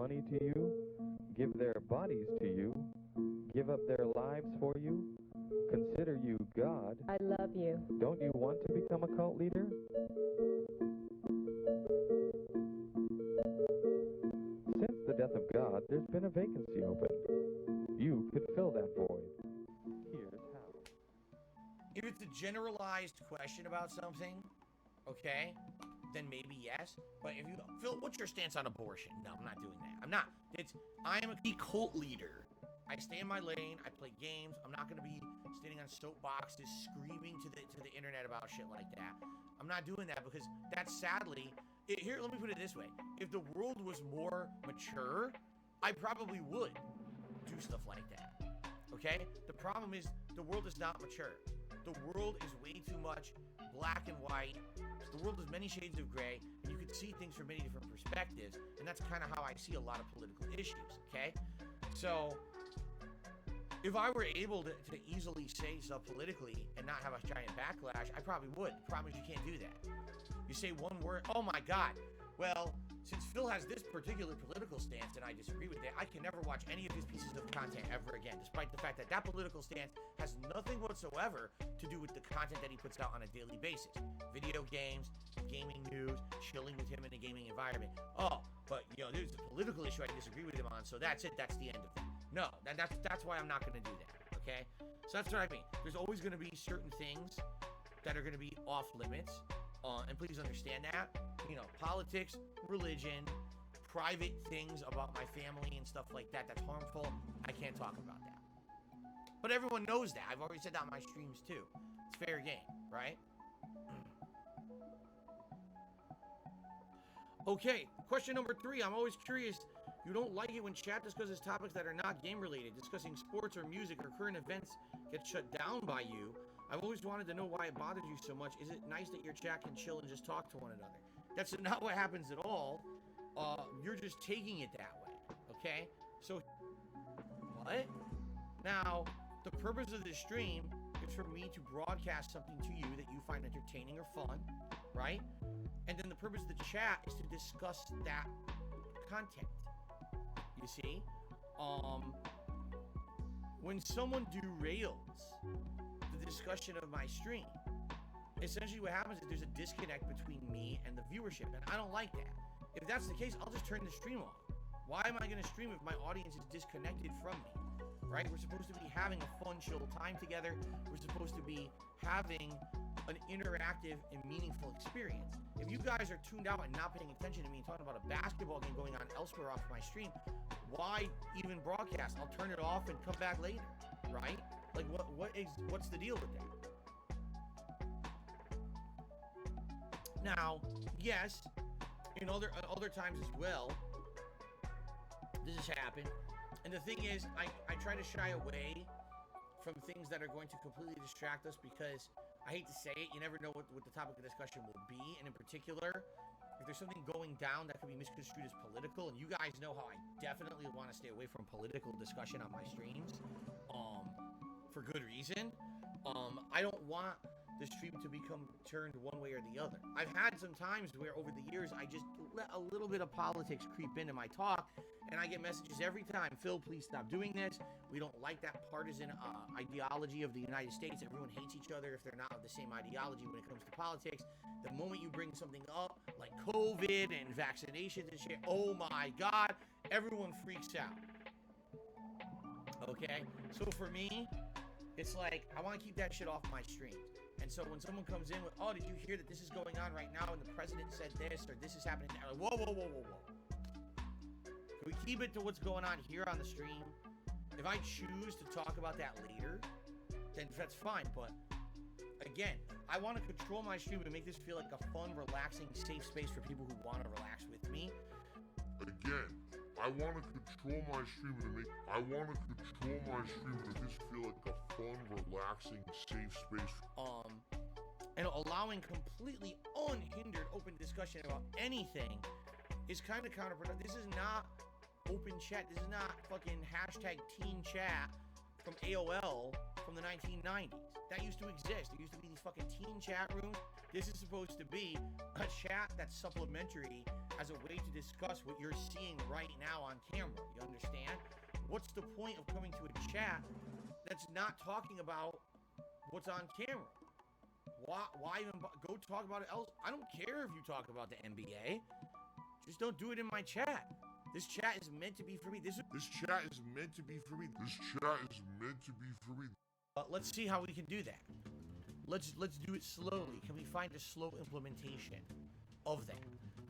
money to you, give their bodies to you, give up their lives for you, consider you God. I love you. Don't you want to become a cult leader? Since the death of God, there's been a vacancy open. You could fill that void. Here's how. If it's a generalized question about something, okay, then maybe yes. But if you, Phil, what's your stance on abortion? No, I'm not doing that. I'm not. I am a cult leader. I stay in my lane. I play games. I'm not going to be standing on soapboxes screaming to the internet about shit like that. I'm not doing that because that's sadly. Here, let me put it this way. If the world was more mature, I probably would do stuff like that. Okay? The problem is the world is not mature. The world is way too much black and white. The world is many shades of gray, and you can see things from many different perspectives, and that's kind of how I see a lot of political issues, okay? So, if I were able to easily say stuff politically and not have a giant backlash, I probably would. The problem is you can't do that. You say one word, oh my God. Well, since Phil has this particular political stance and I disagree with it, I can never watch any of his pieces of content ever again, despite the fact that that political stance has nothing whatsoever to do with the content that he puts out on a daily basis. Video games, gaming news, chilling with him in a gaming environment. Oh, but there's a political issue I disagree with him on, so that's it, that's the end of it. No, that's why I'm not going to do that, okay? So that's what I mean. There's always going to be certain things that are going to be off limits, and please understand that. Politics, religion, private things about my family and stuff like that that's harmful, I can't talk about that. But everyone knows that. I've already said that on my streams too. It's fair game, right? Okay, question number 3. I'm always curious. You don't like it when chat discusses topics that are not game related. Discussing sports or music or current events gets shut down by you. I've always wanted to know why it bothers you so much. Is it nice that your chat can chill and just talk to one another? That's not what happens at all. You're just taking it that way, okay? So, what? Now, the purpose of this stream is for me to broadcast something to you that you find entertaining or fun, right? And then the purpose of the chat is to discuss that content. You see? When someone derails the discussion of my stream, essentially what happens is there's a disconnect between me and the viewership, and I don't like that. If that's the case, I'll just turn the stream off. Why am I going to stream if my audience is disconnected from me? Right? We're supposed to be having a fun, chill time together. We're supposed to be having an interactive and meaningful experience. If you guys are tuned out and not paying attention to me and talking about a basketball game going on elsewhere off my stream, why even broadcast? I'll turn it off and come back later, right? Like, what's the deal with that? Now, yes, in other times as well, this has happened. And the thing is, I try to shy away from things that are going to completely distract us because I hate to say it, you never know what the topic of discussion will be. And in particular, if there's something going down that could be misconstrued as political, and you guys know how I definitely want to stay away from political discussion on my streams, for good reason. I don't want the stream to become turned one way or the other. I've had some times where over the years I just let a little bit of politics creep into my talk, and I get messages every time, Phil, please stop doing this. We don't like that partisan ideology of the United States. Everyone hates each other if they're not of the same ideology when it comes to politics. The moment you bring something up like COVID and vaccinations and shit, oh my God, everyone freaks out. Okay? So for me, it's like, I want to keep that shit off my streams. And so when someone comes in with, oh, did you hear that this is going on right now and the president said this or this is happening now? Like, whoa, whoa, whoa, whoa, whoa. Can we keep it to what's going on here on the stream? If I choose to talk about that later, then that's fine. But again, I want to control my stream and make this feel like a fun, relaxing, safe space for people who want to relax with me. Again, I want to control my stream and make this feel like a fun, relaxing, safe space. And allowing completely unhindered open discussion about anything is kind of counterproductive. This is not open chat. This is not fucking hashtag teen chat from AOL from the 1990s. That used to exist. There used to be these fucking teen chat rooms. This is supposed to be a chat that's supplementary as a way to discuss what you're seeing right now on camera. You understand? What's the point of coming to a chat that's not talking about what's on camera? Why even go talk about it else? I don't care if you talk about the NBA. Just don't do it in my chat. This chat is meant to be for me. This chat is meant to be for me. This chat is meant to be for me. Let's see how we can do that. Let's do it slowly. Can we find a slow implementation of that?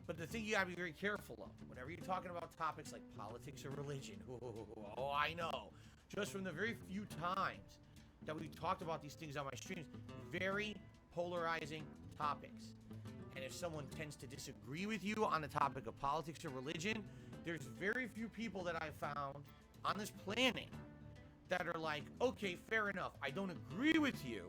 But the thing you gotta be very careful of, whenever you're talking about topics like politics or religion, oh, I know. Just from the very few times that we've talked about these things on my streams, very polarizing topics. And if someone tends to disagree with you on the topic of politics or religion, there's very few people that I've found on this planet that are like, okay, fair enough, I don't agree with you,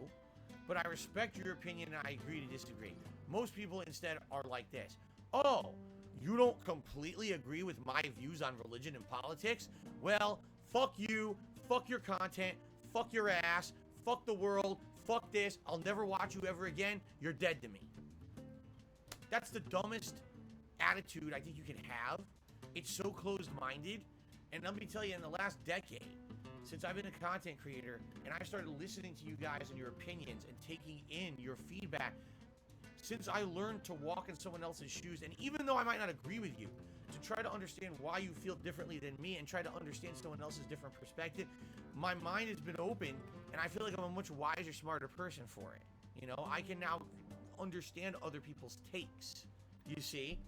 but I respect your opinion and I agree to disagree. Most people instead are like this. Oh, you don't completely agree with my views on religion and politics? Well, fuck you, fuck your content, fuck your ass, fuck the world, fuck this, I'll never watch you ever again, you're dead to me. That's the dumbest attitude I think you can have. It's so closed-minded. And let me tell you, in the last decade, since I've been a content creator, and I started listening to you guys and your opinions and taking in your feedback, since I learned to walk in someone else's shoes, and even though I might not agree with you, to try to understand why you feel differently than me and try to understand someone else's different perspective, my mind has been open, and I feel like I'm a much wiser, smarter person for it. You know, I can now understand other people's takes, you see?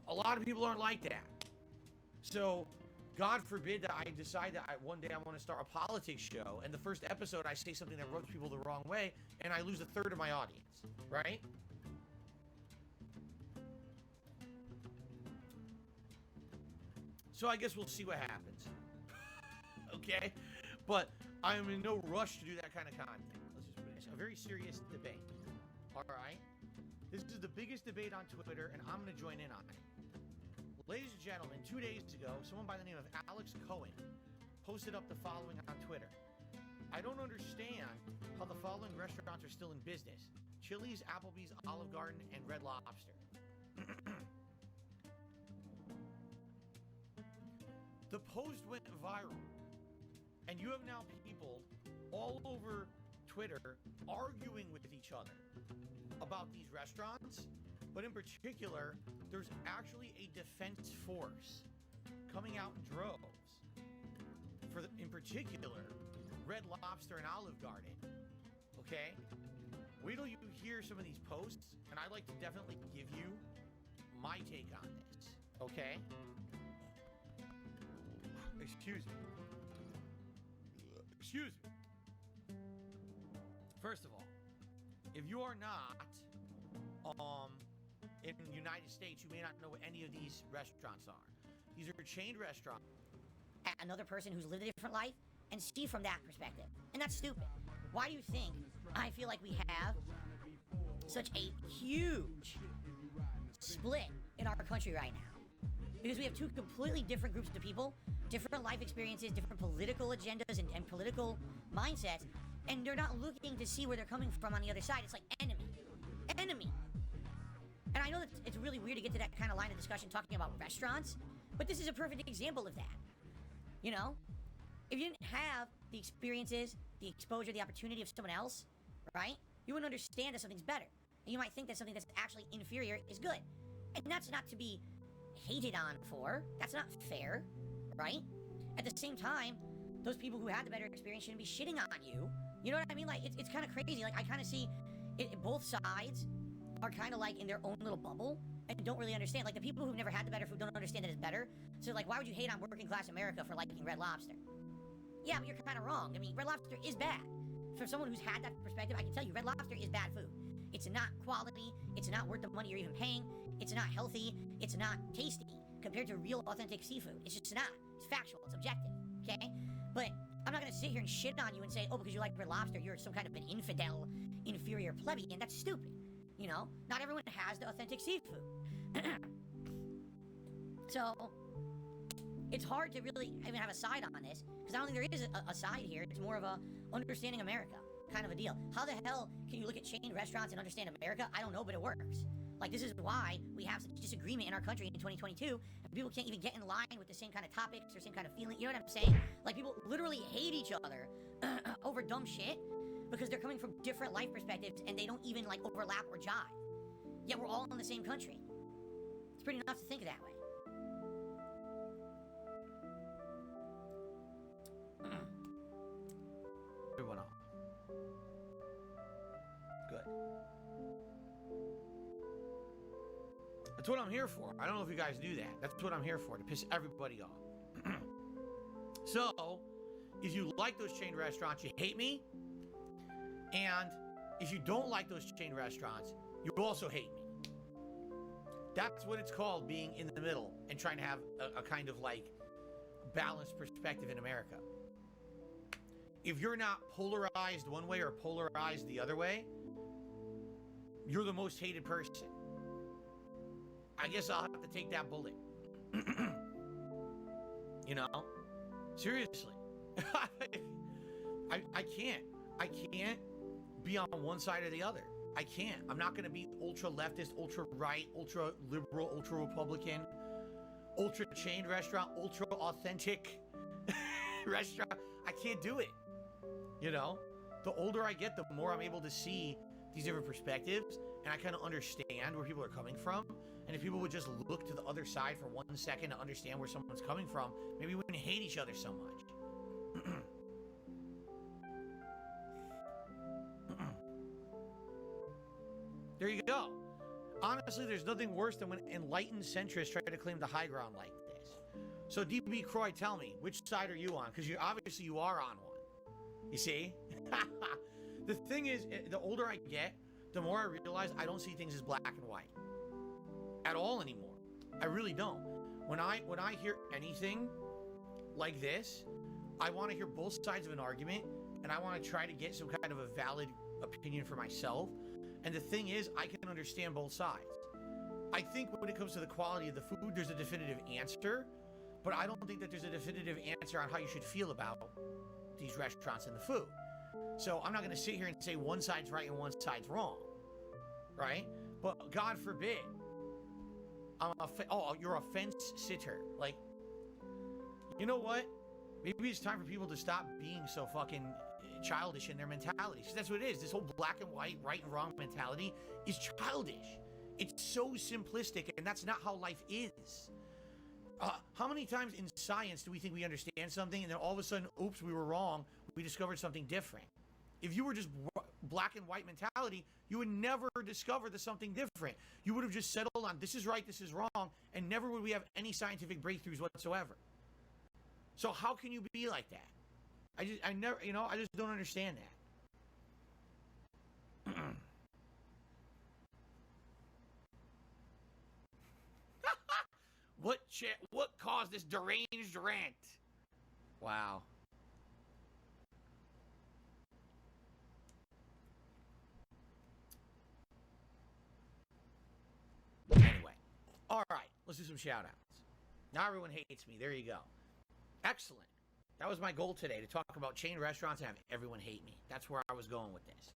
A lot of people aren't like that. So, God forbid that I decide that one day I want to start a politics show, and the first episode I say something that rubs people the wrong way, and I lose a third of my audience, right? So I guess we'll see what happens. Okay? But I am in no rush to do that kind of content. Let's just put it. It's a very serious debate. Alright? This is the biggest debate on Twitter, and I'm going to join in on it. Ladies and gentlemen, 2 days ago, someone by the name of Alex Cohen posted up the following on Twitter. I don't understand how the following restaurants are still in business. Chili's, Applebee's, Olive Garden, and Red Lobster. The post went viral, and you have now people all over Twitter arguing with each other about these restaurants, but in particular, there's actually a defense force coming out in droves for, in particular, Red Lobster and Olive Garden, okay? Wait till you hear some of these posts, and I'd like to definitely give you my take on this, okay? Excuse me. Excuse me. First of all, if you are not in the United States, you may not know what any of these restaurants are. These are chained restaurants. Another person who's lived a different life and see from that perspective. And that's stupid. Why do you think I feel like we have such a huge split in our country right now? Because we have two completely different groups of people, different life experiences, different political agendas and political mindsets, and they're not looking to see where they're coming from on the other side. It's like enemy. Enemy. And I know that it's really weird to get to that kind of line of discussion talking about restaurants, but this is a perfect example of that. You know? If you didn't have the experiences, the exposure, the opportunity of someone else, right? You wouldn't understand that something's better. And you might think that something that's actually inferior is good. And that's not to be hated on for. That's not fair, right? At the same time, those people who had the better experience shouldn't be shitting on you. You know what I mean? Like, it's kind of crazy. Like, I kind of see both sides are kind of like in their own little bubble and don't really understand. Like, the people who've never had the better food don't understand that it's better. So, like, why would you hate on working class America for liking Red Lobster? Yeah, but you're kind of wrong. I mean, Red Lobster is bad. For someone who's had that perspective, I can tell you Red Lobster is bad food. It's not quality. It's not worth the money you're even paying. It's not healthy. It's not tasty compared to real, authentic seafood. It's just not. It's factual. It's objective. Okay? But I'm not going to sit here and shit on you and say, oh, because you like Red Lobster, you're some kind of an infidel, inferior plebeian. That's stupid. You know? Not everyone has the authentic seafood. So, it's hard to really even have a side on this, because I don't think there is a side here. It's more of a understanding America kind of a deal. How the hell can you look at chain restaurants and understand America? I don't know, but it works. Like, this is why we have such disagreement in our country in 2022, and people can't even get in line with the same kind of topics or same kind of feeling. You know what I'm saying? Like, people literally hate each other over dumb shit because they're coming from different life perspectives and they don't even, like, overlap or jive. Yet we're all in the same country. It's pretty enough to think of that way. Everyone off. Good. That's what I'm here for. I don't know if you guys knew that. That's what I'm here for, to piss everybody off. So, if you like those chain restaurants, you hate me. And if you don't like those chain restaurants, you also hate me. That's what it's called, being in the middle and trying to have a kind of like balanced perspective in America. If you're not polarized one way or polarized the other way, you're the most hated person. I guess I'll have to take that bullet. You know? Seriously. I can't be on one side or the other. I can't. I'm not going to be ultra leftist, ultra right, ultra liberal, ultra Republican, ultra chained restaurant, ultra authentic restaurant. I can't do it. You know, the older I get, the more I'm able to see these different perspectives, and I kind of understand where people are coming from. And if people would just look to the other side for 1 second to understand where someone's coming from, maybe we wouldn't hate each other so much. There you go. Honestly, there's nothing worse than when enlightened centrists try to claim the high ground like this. So, DB Croy, tell me, which side are you on? Because you obviously you are on one. You see? The thing is, the older I get, the more I realize I don't see things as black and white at all anymore. I really don't. When I hear anything like this, I want to hear both sides of an argument, and I want to try to get some kind of a valid opinion for myself. And the thing is, I can understand both sides. I think when it comes to the quality of the food, there's a definitive answer, but I don't think that there's a definitive answer on how you should feel about these restaurants and the food. So I'm not going to sit here and say one side's right and one side's wrong, right? But God forbid, you're a fence sitter. Like, you know what? Maybe it's time for people to stop being so fucking childish in their mentality. Because that's what it is. This whole black and white, right and wrong mentality is childish. It's so simplistic, and that's not how life is. How many times in science do we think we understand something, and then all of a sudden, oops, we were wrong, we discovered something different? If you were just black and white mentality, you would never discover the something different. You would have just settled on this is right, this is wrong, and never would we have any scientific breakthroughs whatsoever. So how can you be like that? I just don't understand that. What caused this deranged rant? Wow. Anyway, all right, let's do some shout outs. Now everyone hates me. There you go. Excellent. That was my goal today, to talk about chain restaurants and have everyone hate me. That's where I was going with this.